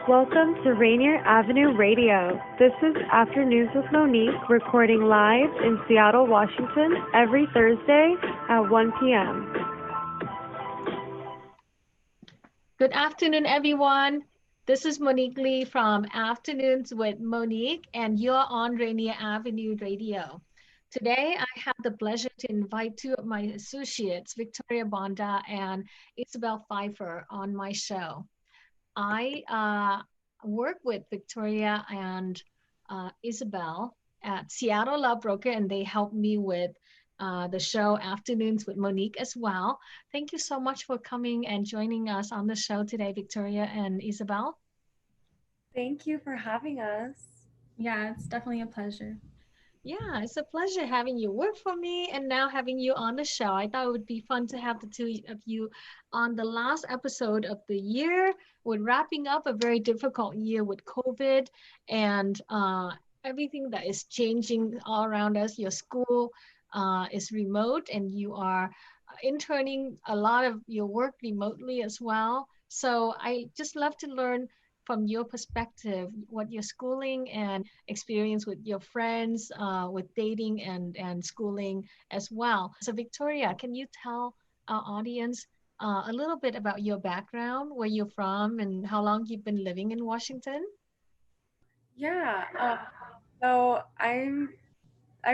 Welcome to Rainier Avenue Radio. This is Afternoons with Monique, recording live in Seattle, Washington, every Thursday at 1 p.m. Good afternoon, everyone. This is Monique Lee from Afternoons with Monique, and you're on Rainier Avenue Radio. Today, I have the pleasure to invite two of my associates, Victoria Bondar and Isabel Pfeifer, on my show. I work with Victoria and Isabel at Seattle Love Broker, and they help me with the show Afternoons with Monique as well. Thank you so much for coming and joining us on the show today, Victoria and Isabel. Thank you for having us. Yeah, it's definitely a pleasure. Yeah, it's a pleasure having you work for me and now having you on the show. I thought it would be fun to have the two of you on the last episode of the year. We're wrapping up a very difficult year with COVID and everything that is changing all around us. Your school is remote and you are interning a lot of your work remotely as well. So I just love to learn from your perspective, what your schooling and experience with your friends, with dating and schooling as well. So Victoria, can you tell our audience a little bit about your background, where you're from, and how long you've been living in Washington? Yeah, so I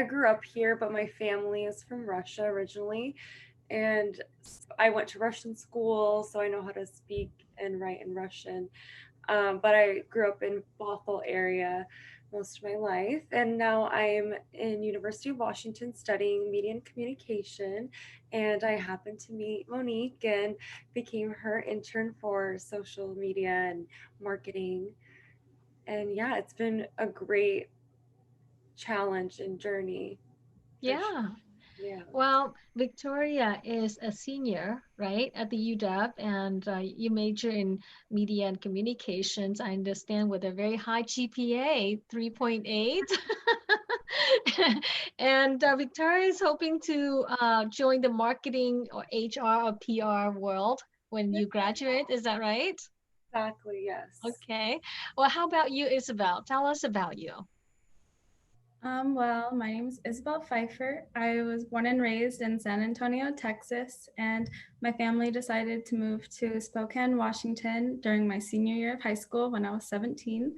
grew up here, but my family is from Russia originally, and I went to Russian school, so I know how to speak and write in Russian. But I grew up in Bothell area most of my life, and now I'm in University of Washington studying media and communication, and I happened to meet Monique and became her intern for social media and marketing. And yeah, it's been a great challenge and journey. Yeah. Yeah. Well, Victoria is a senior, right, at the UW, and you major in media and communications, I understand, with a very high GPA, 3.8. And Victoria is hoping to join the marketing or HR or PR world when you graduate. Is that right? Exactly, yes. Okay. Well, how about you, Isabel? Tell us about you. Well, my name is Isabel Pfeifer. I was born and raised in San Antonio, Texas, and my family decided to move to Spokane, Washington during my senior year of high school when I was 17.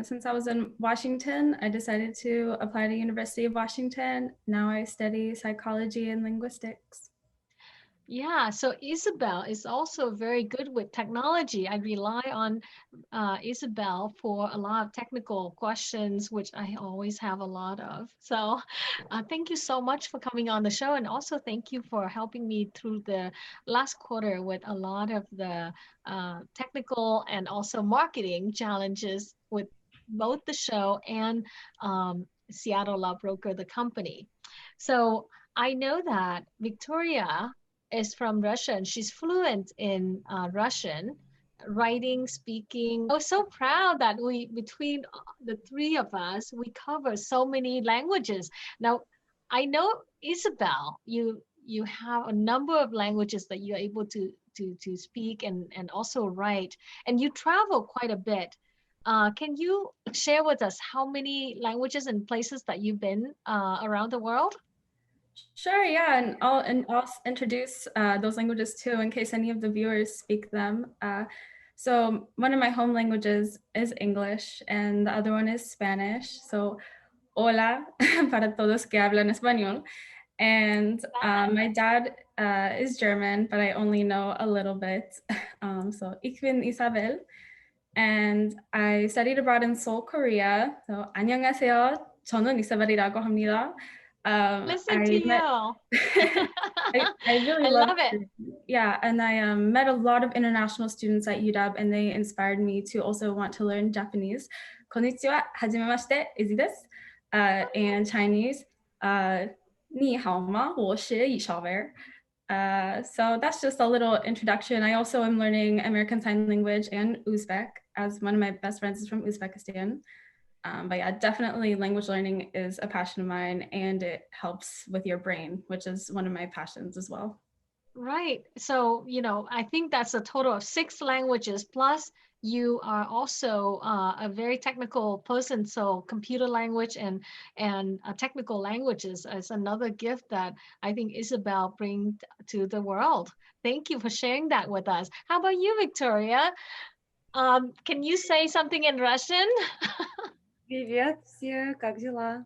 Since I was in Washington, I decided to apply to University of Washington. Now I study psychology and linguistics. Yeah, so Isabel is also very good with technology. I rely on Isabel for a lot of technical questions, which I always have a lot of. So thank you so much for coming on the show. And also thank you for helping me through the last quarter with a lot of the technical and also marketing challenges with both the show and Seattle Law Broker, the company. So I know that Victoria is from Russia and she's fluent in Russian, writing, speaking. I was so proud that between the three of us, we cover so many languages. Now, I know Isabel, you have a number of languages that you're able to speak and also write, and you travel quite a bit. Can you share with us how many languages and places that you've been around the world? Sure, yeah, and I'll introduce those languages too in case any of the viewers speak them. So one of my home languages is English and the other one is Spanish. So hola para todos que hablan español. And my dad is German, but I only know a little bit. So ich bin Isabel, and I studied abroad in Seoul, Korea. So 안녕하세요, 저는 이사벨이라고 합니다. Listen to you. I really love it. Yeah, and I met a lot of international students at UW, and they inspired me to also want to learn Japanese. Konnichiwa, hajimemashite, Izzy desu. And Chinese, 你好吗？我是易小维。So that's just a little introduction. I also am learning American Sign Language and Uzbek, as one of my best friends is from Uzbekistan. But yeah, definitely language learning is a passion of mine, and it helps with your brain, which is one of my passions as well. Right. So, I think that's a total of 6 languages plus you are also a very technical person. So computer language and technical languages is another gift that I think Isabel brings to the world. Thank you for sharing that with us. How about you, Victoria? Can you say something in Russian? Привет все, как дела?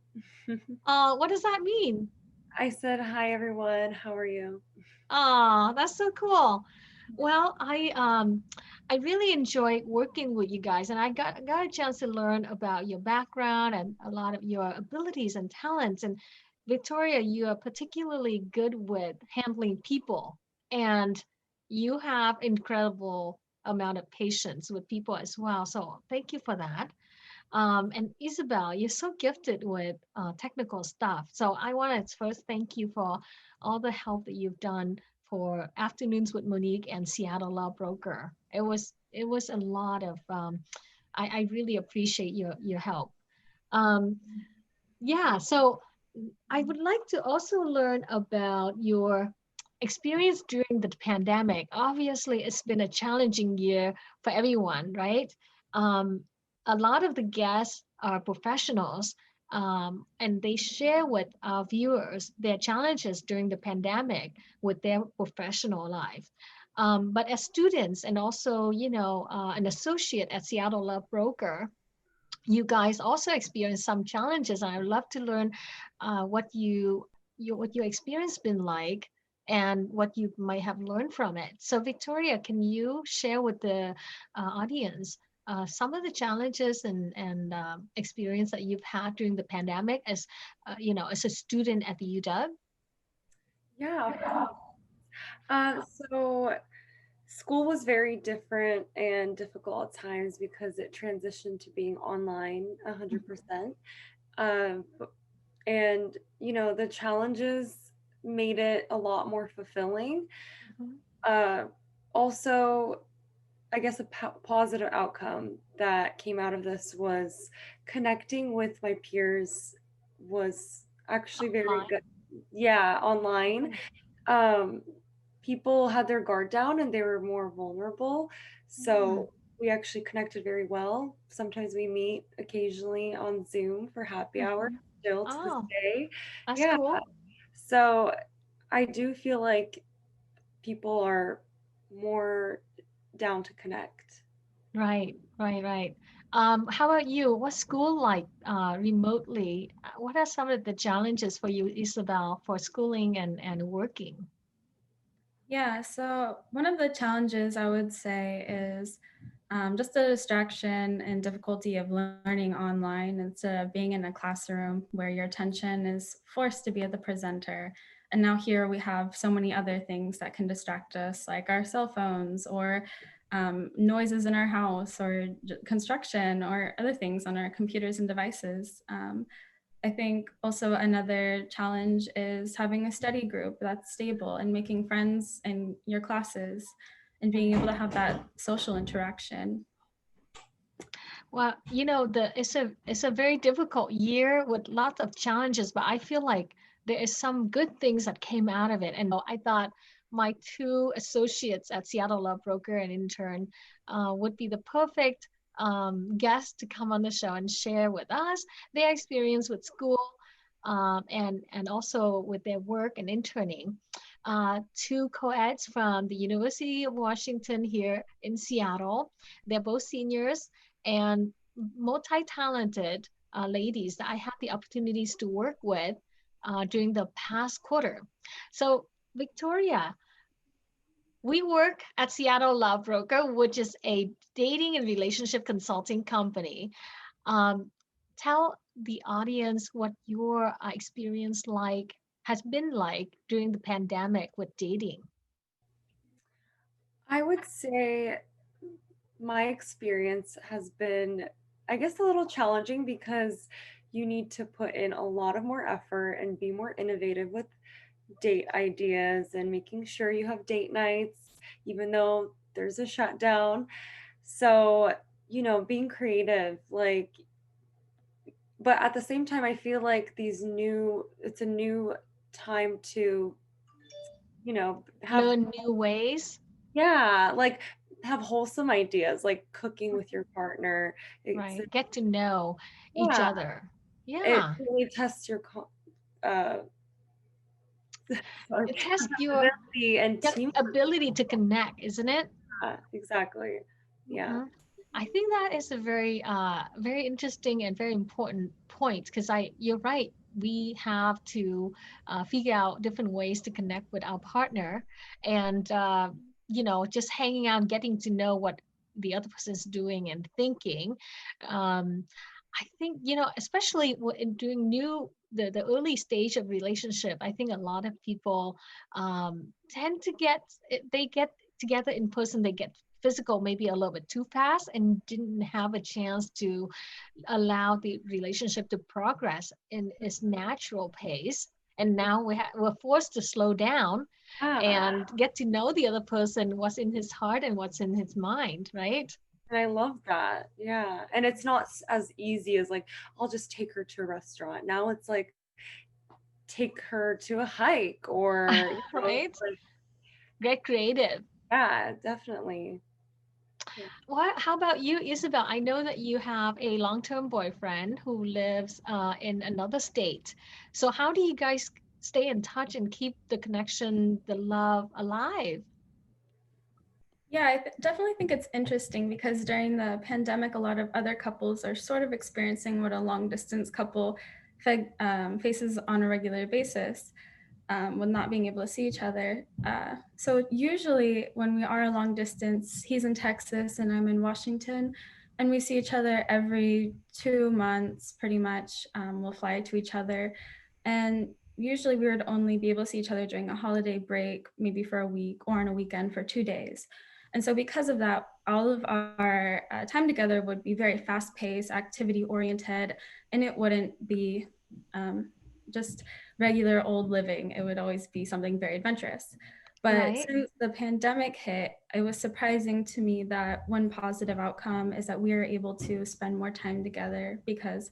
What does that mean? I said, hi everyone, how are you? Oh, that's so cool. Well, I really enjoy working with you guys, and I got a chance to learn about your background and a lot of your abilities and talents. And Victoria, you are particularly good with handling people, and you have incredible amount of patience with people as well. So thank you for that. And Isabel, you're so gifted with technical stuff. So I want to first thank you for all the help that you've done for Afternoons with Monique and Seattle Law Broker. It was a lot of I really appreciate your help. Um, yeah, so I would like to also learn about your experience during the pandemic. Obviously, it's been a challenging year for everyone, right? Um, a lot of the guests are professionals, and they share with our viewers their challenges during the pandemic with their professional life. But as students and also, an associate at Seattle Law Broker, you guys also experienced some challenges. And I would love to learn what your experience been like and what you might have learned from it. So Victoria, can you share with the audience some of the challenges and experience that you've had during the pandemic as as a student at the UW? Yeah, of course. So school was very different and difficult at times because it transitioned to being online 100%. And, the challenges made it a lot more fulfilling. Mhm. Also, I guess a positive outcome that came out of this was connecting with my peers was actually very Online. good. Yeah, online. Um, People had their guard down and they were more vulnerable. So we actually connected very well. Sometimes we meet occasionally on Zoom for happy hour Mhm. still to this Oh, day. that's Yeah. cool. So I do feel like people are more down to connect. Right, right, right. How about you? What's school like remotely? What are some of the challenges for you, Isabel, for schooling and working? Yeah, so one of the challenges I would say is just the distraction and difficulty of learning online instead of being in a classroom where your attention is forced to be at the presenter. And now here we have so many other things that can distract us, like our cell phones or noises in our house or construction or other things on our computers and devices. I think also another challenge is having a study group that's stable and making friends in your classes and being able to have that social interaction. Well, it's a very difficult year with lots of challenges, but I feel like there is some good things that came out of it. And I thought my two associates at Seattle Law Broker and Intern would be the perfect guest to come on the show and share with us their experience with school and also with their work and interning. Two co-eds from the University of Washington here in Seattle. They're both seniors and multi-talented ladies that I had the opportunities to work with during the past quarter. So, Victoria, we work at Seattle Love Broker, which is a dating and relationship consulting company. Um, Tell the audience what your experience has been like during the pandemic with dating. I would say my experience has been, I guess, a little challenging because you need to put in a lot of more effort and be more innovative with date ideas and making sure you have date nights, even though there's a shutdown. So, being creative, like, but at the same time, I feel like it's a new time to, have Learn new ways. yeah, like have wholesome ideas like cooking with your partner. Right. Get to know each Yeah, other. it Yeah. really tests your uh, sorry, It tests your ability and team. ability to connect, isn't it? Exactly. Yeah. Mhm. I think that is a very interesting and very important point because you're right. We have to figure out different ways to connect with our partner, and just hanging out, and getting to know what the other person's doing and thinking. Um, I think especially in during the early stage of relationship. I think a lot of people tend to they get together in person. They get physical maybe a little bit too fast and didn't have a chance to allow the relationship to progress in its natural pace. And now we're forced to slow down Yeah. and get to know the other person, what's in his heart and what's in his mind, right? And I love that. Yeah. And it's not as easy as like, I'll just take her to a restaurant. Now it's like, take her to a hike or, Right? like, Get creative. yeah, definitely. How about you, Isabel? I know that you have a long-term boyfriend who lives in another state. So how do you guys stay in touch and keep the connection, the love alive? Yeah, definitely think it's interesting because during the pandemic, a lot of other couples are sort of experiencing what a long distance couple faces on a regular basis, with not being able to see each other. So usually when we are long distance, he's in Texas and I'm in Washington, and we see each other every 2 months, pretty much. We'll fly to each other. And usually we would only be able to see each other during a holiday break, maybe for a week or on a weekend for 2 days. And so because of that, all of our time together would be very fast paced, activity oriented, and it wouldn't be just regular old living. It would always be something very adventurous. But Right. since the pandemic hit, it was surprising to me that one positive outcome is that we were able to spend more time together because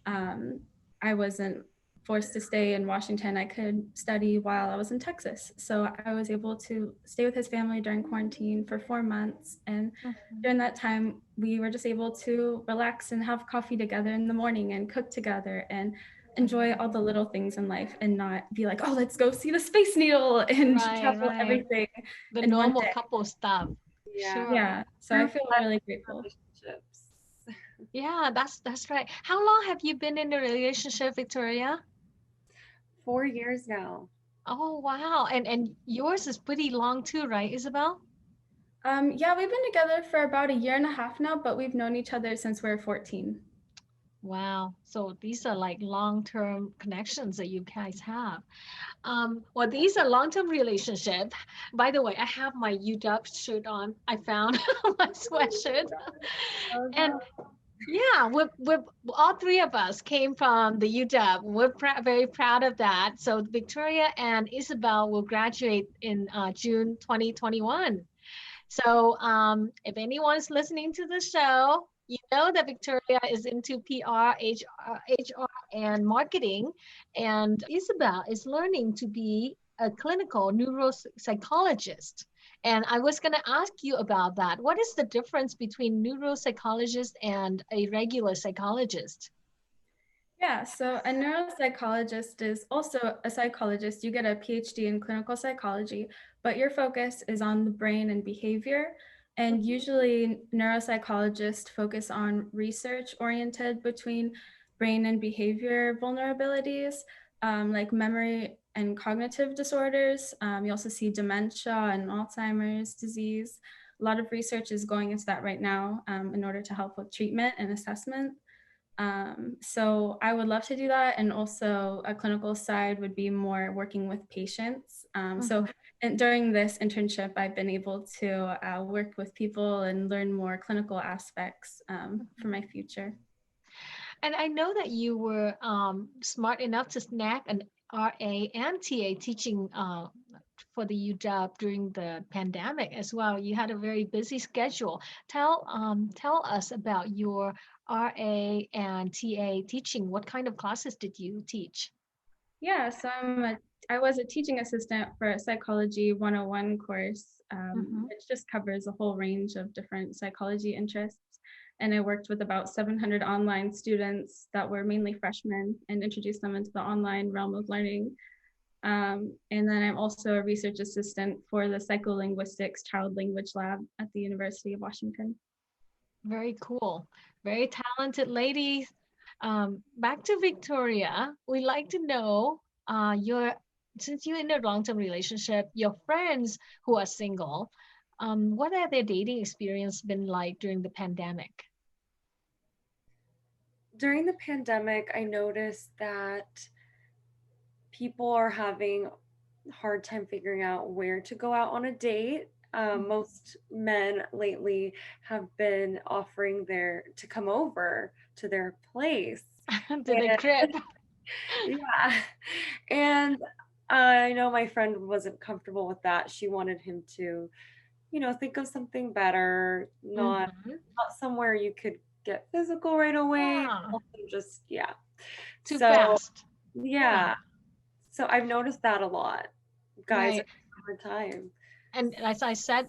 I wasn't forced to stay in Washington. I could study while I was in Texas. So I was able to stay with his family during quarantine for 4 months. And during that time, we were just able to relax and have coffee together in the morning and cook together and enjoy all the little things in life and not be like, oh, let's go see the Space Needle and Right, travel right. everything The in one normal day. couple stuff. Yeah. Sure. Yeah. So I feel really grateful. Relationships. Yeah, that's right. How long have you been in a relationship, Victoria? 4 years now. Oh, wow. And yours is pretty long too, right, Isabel? Yeah, we've been together for about a year and a half now, but we've known each other since we were 14. Wow. So these are like long-term connections that you guys have. Well, these are long-term relationship. By the way, I have my UW shirt on. I found my sweatshirt. And yeah, we're all three of us came from the UW. We're very proud of that. So Victoria and Isabel will graduate in June 2021. So if anyone's listening to the show, you know that Victoria is into PR, HR, and marketing, and Isabel is learning to be a clinical neuropsychologist. And I was going to ask you about that. What is the difference between neuropsychologist and a regular psychologist? Yeah, so a neuropsychologist is also a psychologist. You get a PhD in clinical psychology, but your focus is on the brain and behavior. And usually, neuropsychologists focus on research oriented between brain and behavior vulnerabilities, like memory and cognitive disorders. You also see dementia and Alzheimer's disease. A lot of research is going into that right now in order to help with treatment and assessment. So I would love to do that. And also a clinical side would be more working with patients. And during this internship, I've been able to work with people and learn more clinical aspects for my future. And I know that you were smart enough to snag an RA and TA teaching for the UW during the pandemic as well. You had a very busy schedule. Tell us about your RA and TA teaching. What kind of classes did you teach? Yeah, so I was a teaching assistant for a Psychology 101 course, which just covers a whole range of different psychology interests. And I worked with about 700 online students that were mainly freshmen and introduced them into the online realm of learning. And then I'm also a research assistant for the Psycholinguistics Child Language Lab at the University of Washington. Very cool. Very talented ladies. Back to Victoria, we'd like to know since you're in a long-term relationship, your friends who are single, what have their dating experience been like during the pandemic? During the pandemic, I noticed that people are having a hard time figuring out where to go out on a date. Most men lately have been offering to come over to their place. To the crib. Yeah. And I know my friend wasn't comfortable with that. She wanted him to, think of something better, not somewhere you could get physical right away. Yeah. Also just, yeah. Too So, fast. yeah. So I've noticed that a lot. Guys are Right. having a hard time. And as I said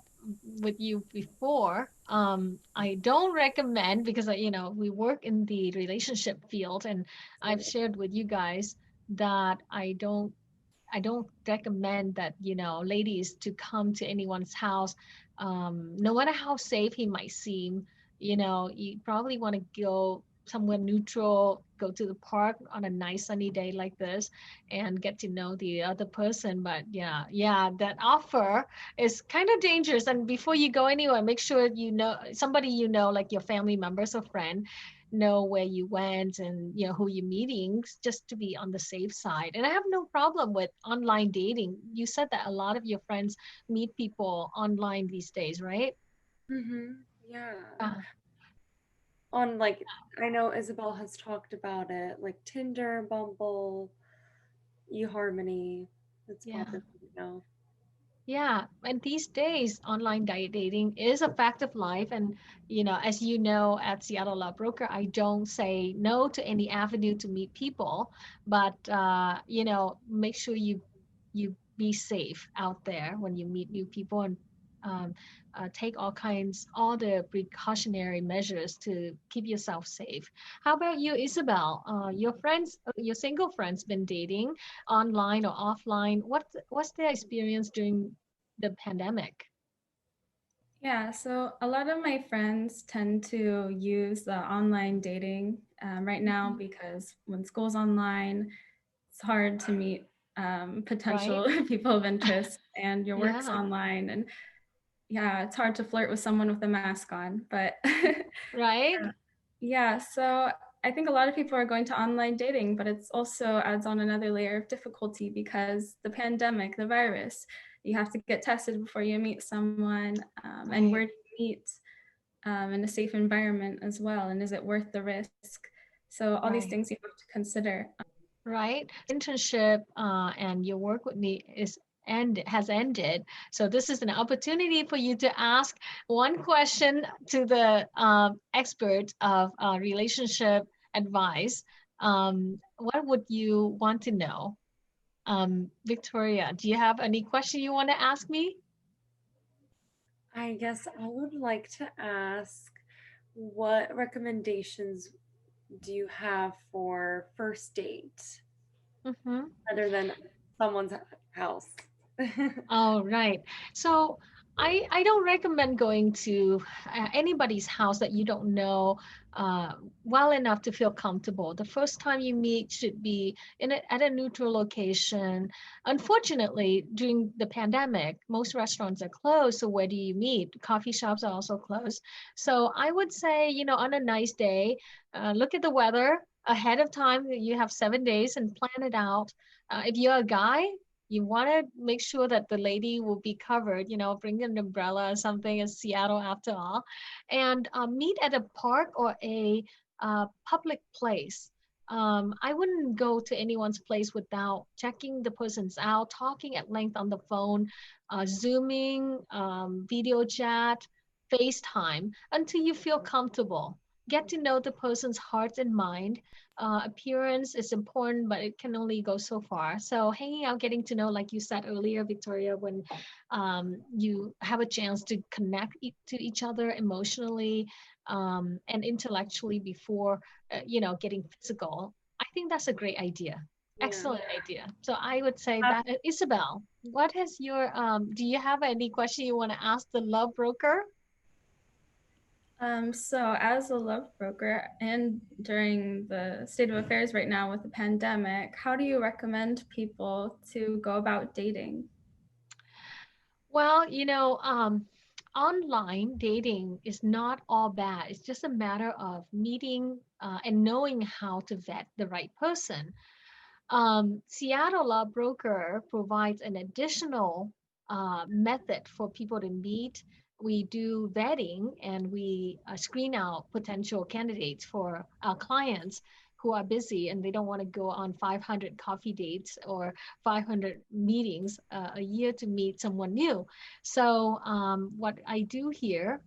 with you before, I don't recommend because we work in the relationship field, and I've shared with you guys that I don't recommend that, ladies to come to anyone's house, no matter how safe he might seem. You probably want to go somewhere neutral, go to the park on a nice sunny day like this and get to know the other person. But yeah, that offer is kind of dangerous. And before you go anywhere, make sure somebody, like your family members or friend, know where you went and who you're meeting, just to be on the safe side. And I have no problem with online dating. You said that a lot of your friends meet people online these days, right? Yeah. uh, On I know Isabel has talked about it, like Tinder, Bumble, eHarmony. It's yeah. popular now. Yeah, and these days, online dating is a fact of life. And, as you know, at Seattle Law Broker, I don't say no to any avenue to meet people, but, make sure you be safe out there when you meet new people, and um, take all the precautionary measures to keep yourself safe. How about you, Isabel? Your single friends been dating online or offline? What's their experience during the pandemic? Yeah, so a lot of my friends tend to use the online dating right now because when school's online, it's hard to meet Right? potential people of interest, and your work's Yeah. online. And yeah, it's hard to flirt with someone with a mask on. But Right? yeah, so I think a lot of people are going to online dating, but it's also adds on another layer of difficulty because the pandemic, the virus, you have to get tested before you meet someone, and Right. where do you meet in a safe environment as well, and is it worth the risk? So all these Right. things you have to consider. Right. Internship and your work with me has ended. So this is an opportunity for you to ask one question to the expert of relationship advice. What would you want to know? Victoria, do you have any question you want to ask me? I guess I would like to ask, what recommendations do you have for first date Mm-hmm. other than someone's house? Oh, right. So I don't recommend going to anybody's house that you don't know uh, well enough to feel comfortable. The first time you meet should be at a neutral location. Unfortunately, during the pandemic, most restaurants are closed. So where do you meet? Coffee shops are also closed. So I would say, on a nice day, look at the weather ahead of time. You have 7 days and plan it out. If you're a guy, you want to make sure that the lady will be covered, bring an umbrella or something. In Seattle after all. And meet at a park or a public place. I wouldn't go to anyone's place without checking the person's out, talking at length on the phone, Zooming, video chat, FaceTime until you feel comfortable. get to know the person's heart and mind. Appearance is important, but it can only go so far. So hanging out, getting to know, like you said earlier, Victoria, when you have a chance to connect to each other emotionally and intellectually before, getting physical. I think that's a great idea. Yeah. Excellent idea. So I would say that, Isabel, what has your, do you have any question you want to ask the love broker? So as a love broker and during the state of affairs right now with the pandemic, how do you recommend people to go about dating? Well, online dating is not all bad. It's just a matter of meeting and knowing how to vet the right person. Seattle Law Broker provides an additional method for people to meet. We do vetting and we screen out potential candidates for our clients who are busy and they don't want to go on 500 coffee dates or 500 meetings a year to meet someone new. So, what I do here,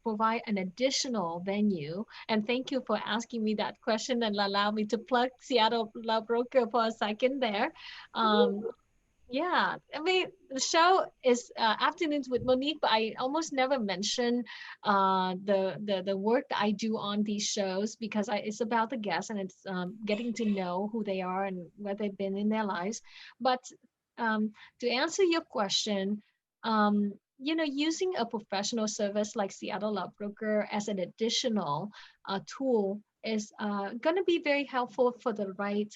provide an additional venue. And thank you for asking me that question and allow me to plug Seattle Law Broker for a second there. Um, yeah, I mean, the show is Afternoons with Monique, but I almost never mention the work that I do on these shows because it's about the guests and it's getting to know who they are and where they've been in their lives. But to answer your question, using a professional service like Seattle Law Broker as an additional tool is going to be very helpful for the right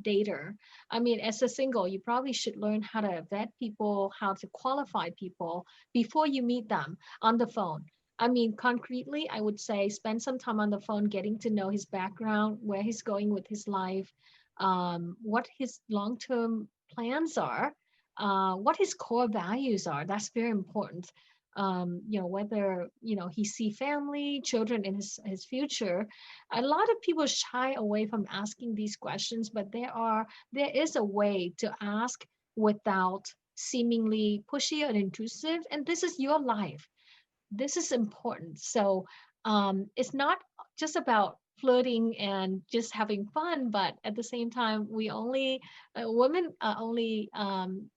dater. I mean, as a single, you probably should learn how to vet people, how to qualify people before you meet them on the phone. I mean, concretely, I would say spend some time on the phone getting to know his background, where he's going with his life, what his long term plans are, what his core values are. That's very important. Whether, he see family, children in his future. A lot of people shy away from asking these questions, but there is a way to ask without seemingly pushy or intrusive. And this is your life. This is important. So it's not just about flirting and just having fun, but at the same time, we only women only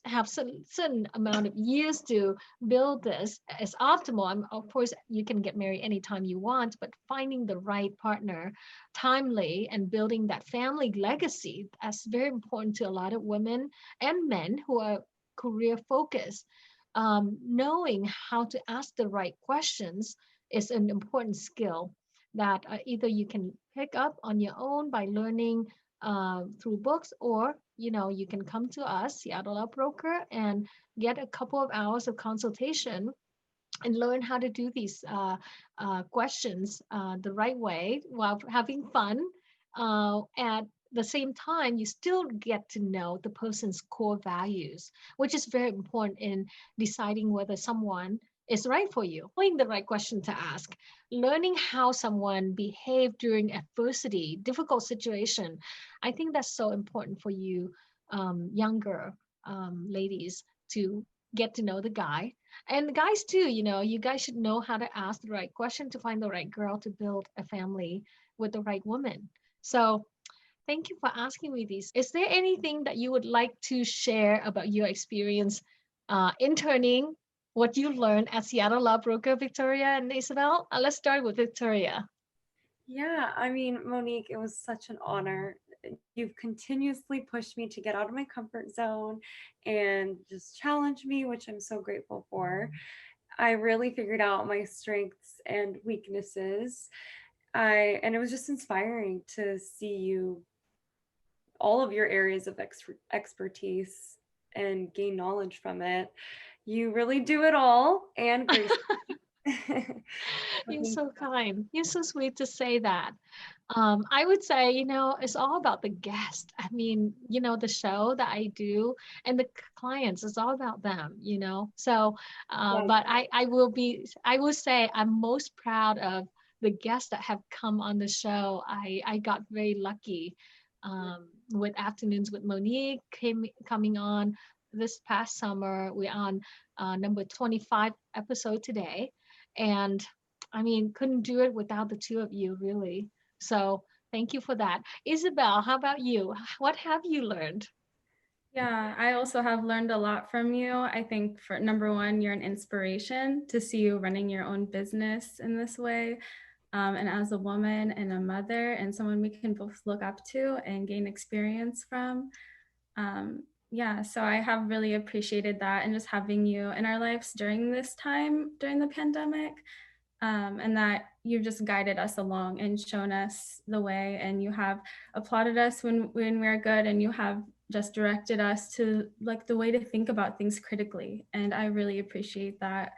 have certain amount of years to build this as optimal. Of course, you can get married anytime you want, but finding the right partner, timely, and building that family legacy, that's very important to a lot of women and men who are career focused. Knowing how to ask the right questions is an important skill that either you can pick up on your own by learning through books, or you can come to us, Seattle Law Broker, and get a couple of hours of consultation and learn how to do these questions the right way while having fun. At the same time, you still get to know the person's core values, which is very important in deciding whether someone is right for you. Knowing the right question to ask, learning how someone behaved during adversity, difficult situation. I think that's so important for you, younger ladies, to get to know the guy and the guys too. You guys should know how to ask the right question to find the right girl to build a family with the right woman. So thank you for asking me these. Is there anything that you would like to share about your experience interning, what you learned at Seattle Law Broker, Victoria and Isabel? Let's start with Victoria. Yeah, I mean, Monique, it was such an honor. You've continuously pushed me to get out of my comfort zone and just challenge me, which I'm so grateful for. I really figured out my strengths and weaknesses. And it was just inspiring to see you, all of your areas of expertise, and gain knowledge from it. You really do it all and grace. You're so kind. You're so sweet to say that. I would say, it's all about the guest. I mean, the show that I do and the clients, it's all about them. So, Yeah. but I will say I'm most proud of the guests that have come on the show. I got very lucky with Afternoons with Monique coming on this past summer. We're on number 25 episode today. And I mean, couldn't do it without the two of you, really. So thank you for that. Isabel, how about you? What have you learned? Yeah, I also have learned a lot from you. I think for number one, you're an inspiration to see you running your own business in this way. And as a woman and a mother and someone we can both look up to and gain experience from. Yeah, so I have really appreciated that and just having you in our lives during this time, during the pandemic, and that you've just guided us along and shown us the way, and you have applauded us when we're good, and you have just directed us to like the way to think about things critically, and I really appreciate that.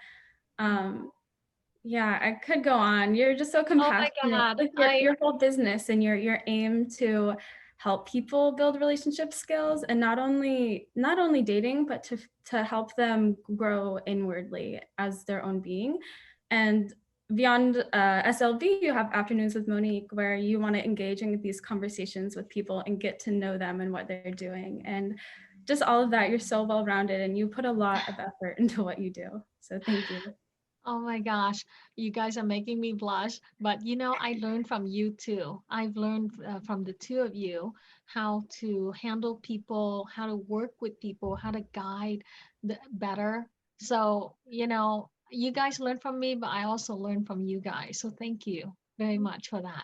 Yeah, I could go on. You're just so Oh my compassionate. God. Like your whole business and your aim to help people build relationship skills, and not only dating, but to help them grow inwardly as their own being. And beyond SLV, you have Afternoons with Monique, where you want to engage in these conversations with people and get to know them and what they're doing. And just all of that, you're so well-rounded and you put a lot of effort into what you do. So thank you. Oh my gosh, you guys are making me blush. But you know, I learned from you too. I've learned from the two of you how to handle people, how to work with people, how to guide better. So, you know, you guys learn from me, but I also learned from you guys. So thank you very much for that.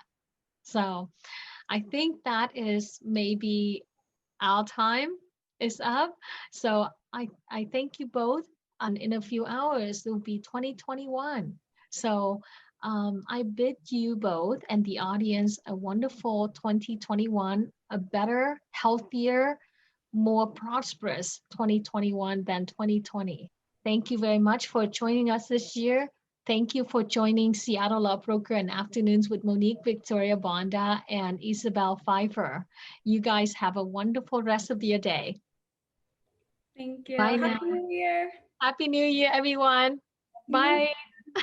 So I think that is maybe our time is up. So I thank you both. And in a few hours, it will be 2021. So I bid you both and the audience a wonderful 2021, a better, healthier, more prosperous 2021 than 2020. Thank you very much for joining us this year. Thank you for joining Seattle Law Broker and Afternoons with Monique, Victoria Bondar, and Isabel Pfeifer. You guys have a wonderful rest of your day. Thank you. Bye now. Happy New Year. Happy New Year, everyone. Bye.